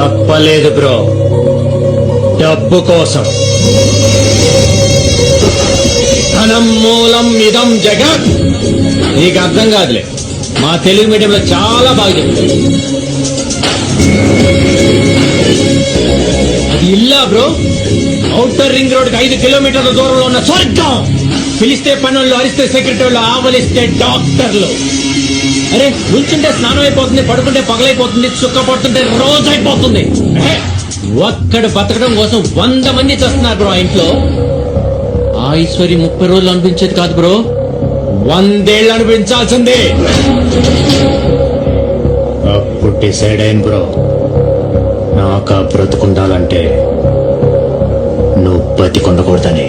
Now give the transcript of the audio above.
తప్పలేదు బ్రో, డబ్బు కోసం. ధనం మూలం ఇదం జగత్. నీకు అర్థం కాదులే, మా తెలుగు మీడియంలో చాలా బాగా చెప్తారు. అది ఇల్లా బ్రో, ఔటర్ రింగ్ రోడ్ కి 5 కిలోమీటర్ల దూరంలో ఉన్న స్వర్గం. పిలిస్తే పనుల్లో, అరిస్తే సెక్రటరీలు, ఆవలిస్తే డాక్టర్లు. అరే కూర్చుంటే స్నానం అయిపోతుంది, పడుకుంటే పగలైపోతుంది, చుక్క పడుతుంటే రోజు అయిపోతుంది. ఒక్కడు బతకడం కోసం 100 మంది చేస్తున్నారు బ్రో. ఆ ఇంట్లో ఆ ఐశ్వర్య 30 రోజులు అనిపించేది కాదు బ్రో, 100 ఏళ్ళు అనిపించాల్సిందే. అప్పుడు డిసైడ్ అయింది బ్రో, నాకు బ్రతుకుండాలంటే నువ్వు బతికొండకూడదని.